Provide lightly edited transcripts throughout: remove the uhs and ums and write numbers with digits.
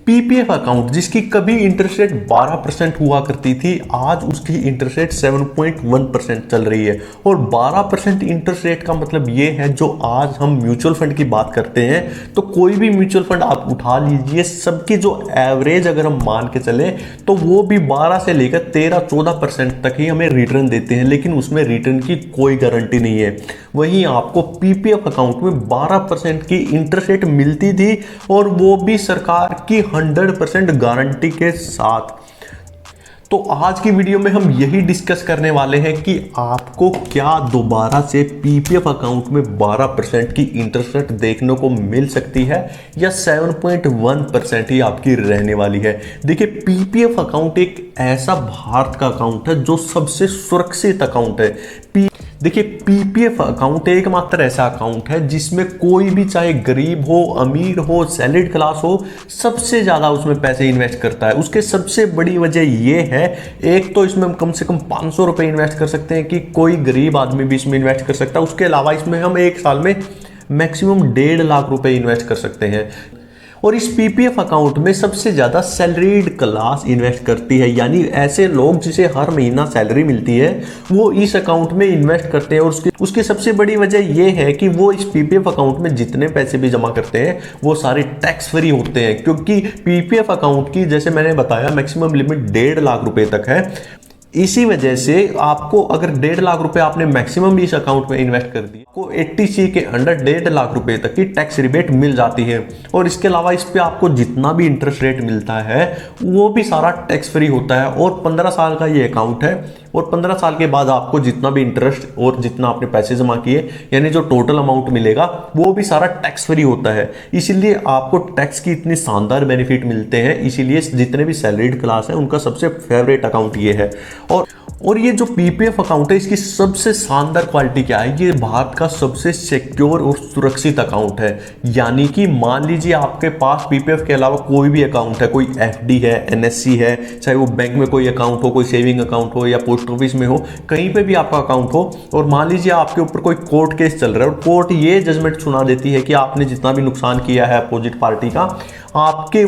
PPF account जिसकी कभी interest rate 12% हुआ करती थी, आज उसकी इंटरेस्ट रेट 7.1% चल रही है। और 12% इंटरेस्ट रेट का मतलब ये है, जो आज हम म्यूचुअल फंड की बात करते हैं तो कोई भी म्यूचुअल फंड आप उठा लीजिए, सबकी जो एवरेज अगर हम मान के चले तो वो भी 12 से लेकर 13-14% तक ही हमें रिटर्न देते हैं, लेकिन उसमें रिटर्न की कोई गारंटी नहीं है। वहीं आपको पीपीएफ अकाउंट में 12% की इंटरेस्ट रेट मिलती थी, और वो भी सरकार की 100% गारंटी के साथ। तो आज की वीडियो में हम यही डिस्कस करने वाले हैं कि आपको क्या दोबारा से पीपीएफ अकाउंट में 12% की इंटरेस्ट रेट देखने को मिल सकती है, या 7.1% ही आपकी रहने वाली है। देखिए, पीपीएफ अकाउंट एक ऐसा भारत का अकाउंट है जो सबसे सुरक्षित अकाउंट है। देखिए, पीपीएफ अकाउंट एकमात्र ऐसा अकाउंट है जिसमें कोई भी, चाहे गरीब हो, अमीर हो, सैलरी क्लास हो, सबसे ज़्यादा उसमें पैसे इन्वेस्ट करता है। उसके सबसे बड़ी वजह यह है, एक तो इसमें हम कम से कम 500 रुपये इन्वेस्ट कर सकते हैं कि कोई गरीब आदमी भी इसमें इन्वेस्ट कर सकता है। उसके अलावा इसमें हम एक साल में मैक्सिमम 1.5 लाख रुपए इन्वेस्ट कर सकते हैं। और इस पीपीएफ अकाउंट में सबसे ज़्यादा सैलरीड क्लास इन्वेस्ट करती है, यानी ऐसे लोग जिसे हर महीना सैलरी मिलती है वो इस अकाउंट में इन्वेस्ट करते हैं। और उसकी सबसे बड़ी वजह यह है कि वो इस पीपीएफ अकाउंट में जितने पैसे भी जमा करते हैं वो सारे टैक्स फ्री होते हैं, क्योंकि पीपीएफ अकाउंट की, जैसे मैंने बताया, मैक्सिमम लिमिट 1.5 लाख रुपए तक है। इसी वजह से आपको अगर 1.5 लाख रुपए आपने मैक्सिमम भी इस अकाउंट में इन्वेस्ट कर दिए, आपको 80C के अंडर 1.5 लाख रुपए तक की टैक्स रिबेट मिल जाती है। और इसके अलावा इस पे आपको जितना भी इंटरेस्ट रेट मिलता है वो भी सारा टैक्स फ्री होता है। और 15 साल का ये अकाउंट है, और 15 साल के बाद आपको जितना भी इंटरेस्ट और जितना आपने पैसे जमा किए, यानी जो टोटल अमाउंट मिलेगा, वो भी सारा टैक्स फ्री होता है। इसीलिए आपको टैक्स की इतनी शानदार बेनिफिट मिलते हैं। इसीलिए जितने भी सैलरीड क्लास है उनका सबसे फेवरेट अकाउंट ये है। और ये जो पीपीएफ अकाउंट है, इसकी सबसे शानदार क्वालिटी क्या है, ये भारत का सबसे सिक्योर और सुरक्षित अकाउंट है। यानी कि मान लीजिए आपके पास पीपीएफ के अलावा कोई भी अकाउंट है, कोई एफडी है, एनएससी है, चाहे वो बैंक में कोई अकाउंट हो, कोई सेविंग अकाउंट हो, या पोस्ट ऑफिस में हो, कहीं पे भी आपका अकाउंट हो, और मान लीजिए आपके ऊपर कोई कोर्ट केस चल रहा है और कोर्ट ये जजमेंट सुना देती है कि आपने जितना भी नुकसान किया है अपोजिट पार्टी का, आपके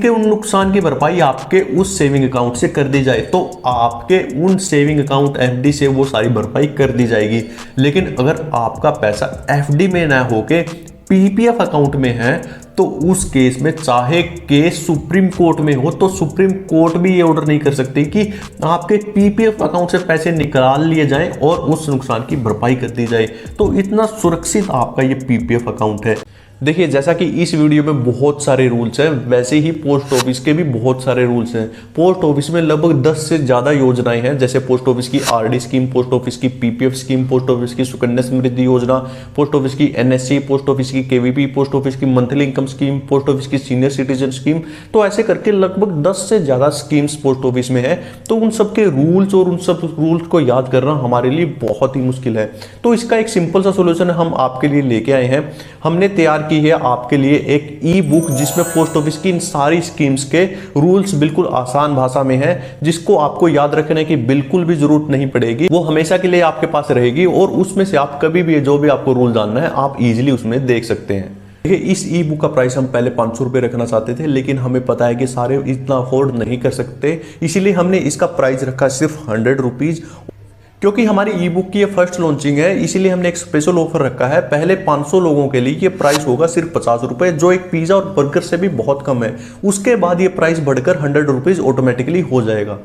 उन नुकसान की भरपाई आपके उस सेविंग अकाउंट से कर दी जाए, तो आपके उन सेविंग अकाउंट एफडी से वो सारी भरपाई कर दी जाएगी। लेकिन अगर आपका पैसा एफडी में ना होके पीपीएफ अकाउंट में है, तो उस केस में, चाहे केस सुप्रीम कोर्ट में हो, तो सुप्रीम कोर्ट भी ये ऑर्डर नहीं कर सकती कि आपके पीपीएफ अकाउंट से पैसे निकाल लिए जाएं और उस नुकसान की भरपाई कर दी जाए। तो इतना सुरक्षित आपका ये पीपीएफ अकाउंट है। देखिए, जैसा कि इस वीडियो में बहुत सारे रूल्स हैं, वैसे ही पोस्ट ऑफिस के भी बहुत सारे रूल्स हैं। पोस्ट ऑफिस में लगभग 10 से ज़्यादा योजनाएं हैं, जैसे पोस्ट ऑफिस की आरडी स्कीम, पोस्ट ऑफिस की पीपीएफ स्कीम, पोस्ट ऑफिस की सुकन्या समृद्धि योजना, पोस्ट ऑफिस की एनएससी, पोस्ट ऑफिस की केवीपी, पोस्ट ऑफिस की monthly income scheme, post office की सीनियर सिटीजन स्कीम। तो ऐसे करके लगभग 10 से ज़्यादा स्कीम्स पोस्ट ऑफिस में है। तो उन सब के रूल्स और उन सब रूल्स को याद करना हमारे लिए बहुत ही मुश्किल है। तो इसका एक सिंपल सा सोल्यूशन हम आपके लिए लेके आए हैं। हमने तैयार की है आपके लिए एक ई बुक, जिसमें पोस्ट ऑफिस की इन सारी स्कीम्स के रूल्स बिल्कुल आसान भाषा में है, जिसको आपको याद रखने की बिल्कुल भी जरूरत नहीं पड़ेगी। वो हमेशा के लिए आपके पास रहेगी, और उसमें से आप कभी भी जो भी आपको रूल जानना है आप इजीली उसमें देख सकते हैं। देखिए, इस ई बुक का प्राइस हम पहले 500 रुपये रखना चाहते थे, लेकिन हमें पता है कि सारे इतना अफोर्ड नहीं कर सकते, इसीलिए हमने इसका प्राइस रखा सिर्फ 100 रुपीज़। क्योंकि हमारी ई बुक की ये फर्स्ट लॉन्चिंग है, इसीलिए हमने एक स्पेशल ऑफर रखा है। पहले 500 लोगों के लिए ये प्राइस होगा सिर्फ 50 रुपये, जो एक पिज़्ज़ा और बर्गर से भी बहुत कम है। उसके बाद ये प्राइस बढ़कर 100 रुपीज़ ऑटोमेटिकली हो जाएगा।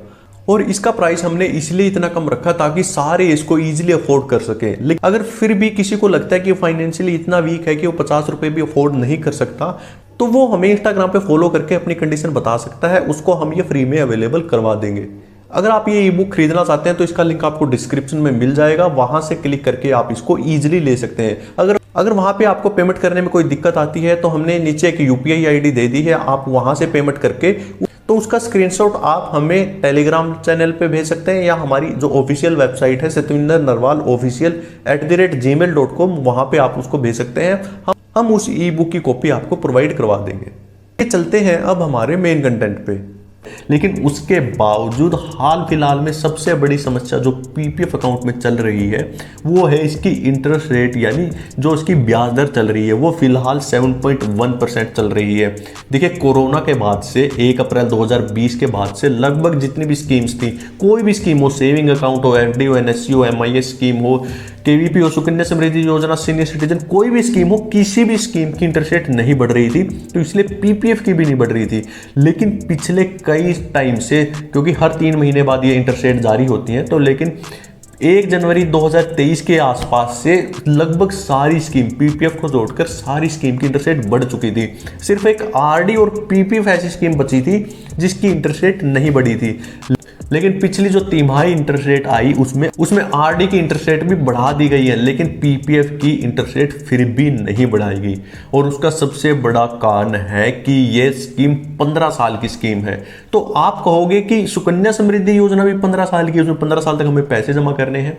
और इसका प्राइस हमने इसलिए इतना कम रखा ताकि सारे इसको इजीली अफोर्ड कर सके। लेकिन अगर फिर भी किसी को लगता है कि फाइनेंशियली इतना वीक है कि वो 50 रुपये भी अफोर्ड नहीं कर सकता, तो वो हमें इंस्टाग्राम पे फॉलो करके अपनी कंडीशन बता सकता है, उसको हम ये फ्री में अवेलेबल करवा देंगे। अगर आप ये ई बुक खरीदना चाहते हैं तो इसका लिंक आपको डिस्क्रिप्शन में मिल जाएगा, वहां से क्लिक करके आप इसको इजीली ले सकते हैं। अगर वहां पे आपको पेमेंट करने में कोई दिक्कत आती है तो हमने नीचे एक यूपीआई आईडी दे दी है, आप वहां से पेमेंट करके तो उसका स्क्रीनशॉट आप हमें टेलीग्राम चैनल पे भेज सकते हैं, या हमारी जो ऑफिशियल वेबसाइट है सतविंदर नरवाल ऑफिशियल @gmail.com, वहां पे आप उसको भेज सकते हैं। हम उस ई बुक की कॉपी आपको प्रोवाइड करवा देंगे। चलते हैं अब हमारे मेन कंटेंट पे। लेकिन उसके बावजूद हाल फिलहाल में सबसे बड़ी समस्या जो पीपीएफ अकाउंट में चल रही है वो है इसकी इंटरेस्ट रेट, यानी जो इसकी ब्याज दर चल रही है वो फिलहाल 7.1% चल रही है। देखिए, कोरोना के बाद से 1 अप्रैल 2020 के बाद से लगभग जितनी भी स्कीम्स थी, कोई भी स्कीम हो, सेविंग अकाउंट हो, एफडी हो, एनएससी हो, एमआईएस स्कीम हो, केवीपी हो, सुकन्या समृद्धि योजना, सीनियर सिटीजन, कोई भी स्कीम हो, किसी भी स्कीम की इंटरेस्ट रेट नहीं बढ़ रही थी, तो इसलिए पीपीएफ की भी नहीं बढ़ रही थी। लेकिन पिछले कई टाइम से, क्योंकि हर 3 महीने बाद ये इंटरेस्ट रेट जारी होती हैं, तो लेकिन 1 जनवरी 2023 के आसपास से लगभग सारी स्कीम, पीपीएफ को जोड़कर सारी स्कीम की इंटरेस्ट रेट बढ़ चुकी थी। सिर्फ एक आरडी और पीपीएफ ऐसी स्कीम बची थी जिसकी इंटरेस्ट रेट नहीं बढ़ी थी। लेकिन पिछली जो तिमाही इंटरेस्ट रेट आई उसमें आरडी की इंटरेस्ट रेट भी बढ़ा दी गई है, लेकिन पीपीएफ की इंटरेस्ट रेट फिर भी नहीं बढ़ाई गई। और उसका सबसे बड़ा कारण है कि ये स्कीम 15 साल की स्कीम है। तो आप कहोगे कि सुकन्या समृद्धि योजना भी 15 साल की, उसमें 15 साल तक हमें पैसे जमा करने हैं।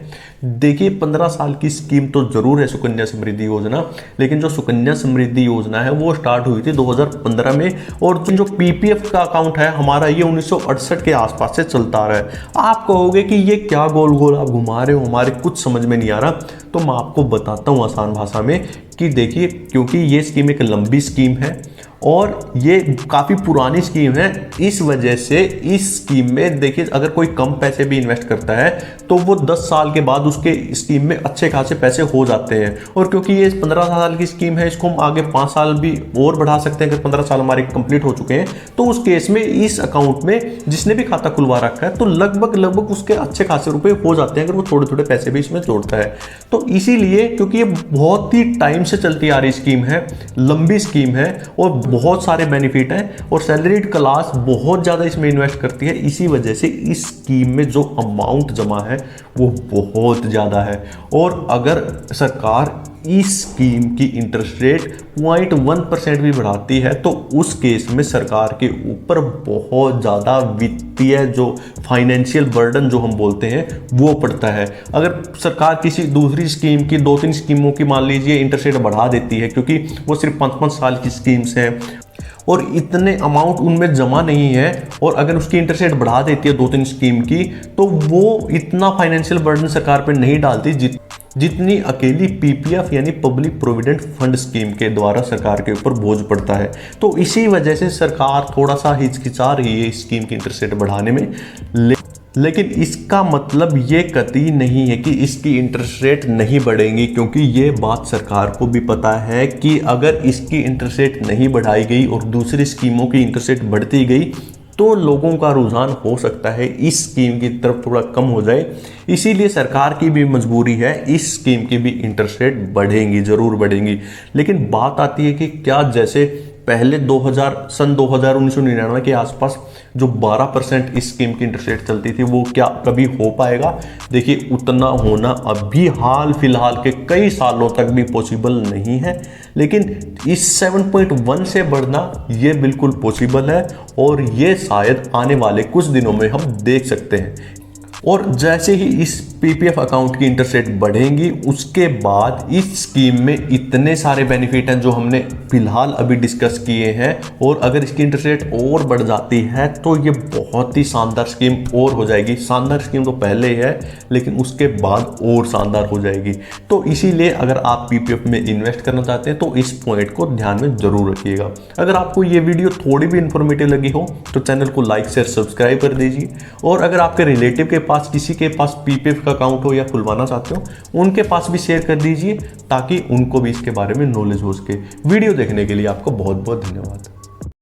देखिए, 15 साल की स्कीम तो जरूर है सुकन्या समृद्धि योजना, लेकिन जो सुकन्या समृद्धि योजना है वो स्टार्ट हुई थी 2015 में, और जो पीपीएफ का अकाउंट है हमारा ये 1968 के आसपास से चलता आ रहा है। आप कहोगे कि ये क्या गोल गोल आप घुमा रहे हो, हमारे कुछ समझ में नहीं आ रहा। तो मैं आपको बताता हूँ आसान भाषा में कि देखिए, क्योंकि ये स्कीम एक लंबी स्कीम है और ये काफ़ी पुरानी स्कीम है, इस वजह से इस स्कीम में देखिए, अगर कोई कम पैसे भी इन्वेस्ट करता है तो वो 10 साल के बाद उसके स्कीम में अच्छे खासे पैसे हो जाते हैं। और क्योंकि ये 15 साल की स्कीम है, इसको हम आगे 5 साल भी और बढ़ा सकते हैं। अगर 15 साल हमारे कंप्लीट हो चुके हैं तो उस केस में इस अकाउंट में जिसने भी खाता खुलवा रखा है तो लगभग उसके अच्छे खासे रुपए हो जाते हैं, अगर वो थोड़े थोड़े पैसे भी इसमें जोड़ता है। तो इसीलिए, क्योंकि ये बहुत ही टाइम से चलती आ रही स्कीम है, लंबी स्कीम है और बहुत सारे बेनिफिट हैं, और सैलरीड क्लास बहुत ज़्यादा इसमें इन्वेस्ट करती है, इसी वजह से इस स्कीम में जो अमाउंट जमा है वो बहुत ज़्यादा है। और अगर सरकार इस स्कीम की इंटरेस्ट रेट 0.1% भी बढ़ाती है तो उस केस में सरकार के ऊपर बहुत ज़्यादा वित्तीय जो फाइनेंशियल बर्डन जो हम बोलते हैं वो पड़ता है। अगर सरकार किसी दूसरी स्कीम की 2-3 स्कीमों की मान लीजिए इंटरेस्ट रेट बढ़ा देती है, क्योंकि वो सिर्फ 5-5 साल की स्कीम्स हैं और इतने अमाउंट उनमें जमा नहीं है, और अगर उसकी इंटरेस्ट रेट बढ़ा देती है 2-3 स्कीम की, तो वो इतना फाइनेंशियल बर्डन सरकार पे नहीं डालती जितनी अकेली पीपीएफ यानी पब्लिक प्रोविडेंट फंड स्कीम के द्वारा सरकार के ऊपर बोझ पड़ता है। तो इसी वजह से सरकार थोड़ा सा हिचकिचा रही है इस स्कीम की इंटरेस्ट रेट बढ़ाने में। लेकिन इसका मतलब ये कतई नहीं है कि इसकी इंटरेस्ट रेट नहीं बढ़ेंगी, क्योंकि ये बात सरकार को भी पता है कि अगर इसकी इंटरेस्ट रेट नहीं बढ़ाई गई और दूसरी स्कीमों की इंटरेस्ट रेट बढ़ती गई तो लोगों का रुझान हो सकता है इस स्कीम की तरफ थोड़ा कम हो जाए। इसीलिए सरकार की भी मजबूरी है, इस स्कीम की भी इंटरेस्ट रेट बढ़ेंगी, ज़रूर बढ़ेंगी। लेकिन बात आती है कि क्या जैसे पहले 1999 के आसपास जो 12% इस स्कीम की इंटरेस्ट रेट चलती थी वो क्या कभी हो पाएगा? देखिए, उतना होना अभी हाल फिलहाल के कई सालों तक भी पॉसिबल नहीं है, लेकिन इस 7.1 से बढ़ना ये बिल्कुल पॉसिबल है और ये शायद आने वाले कुछ दिनों में हम देख सकते हैं। और जैसे ही इस पीपीएफ अकाउंट की इंटरेस्ट रेट बढ़ेंगी उसके बाद इस स्कीम में इतने सारे बेनिफिट हैं जो हमने फिलहाल अभी डिस्कस किए हैं, और अगर इसकी इंटरेस्ट रेट और बढ़ जाती है तो ये बहुत ही शानदार स्कीम और हो जाएगी। शानदार स्कीम तो पहले ही है, लेकिन उसके बाद और शानदार हो जाएगी। तो इसीलिए अगर आप पीपीएफ में इन्वेस्ट करना चाहते हैं तो इस पॉइंट को ध्यान में जरूर रखिएगा। अगर आपको ये वीडियो थोड़ी भी इंफॉर्मेटिव लगी हो तो चैनल को लाइक शेयर सब्सक्राइब कर दीजिए, और अगर आपके रिलेटिव के पास किसी के पास पीपीएफ का अकाउंट हो या खुलवाना चाहते हो उनके पास भी शेयर कर दीजिए, ताकि उनको भी इसके बारे में नॉलेज हो सके। वीडियो देखने के लिए आपको बहुत बहुत धन्यवाद।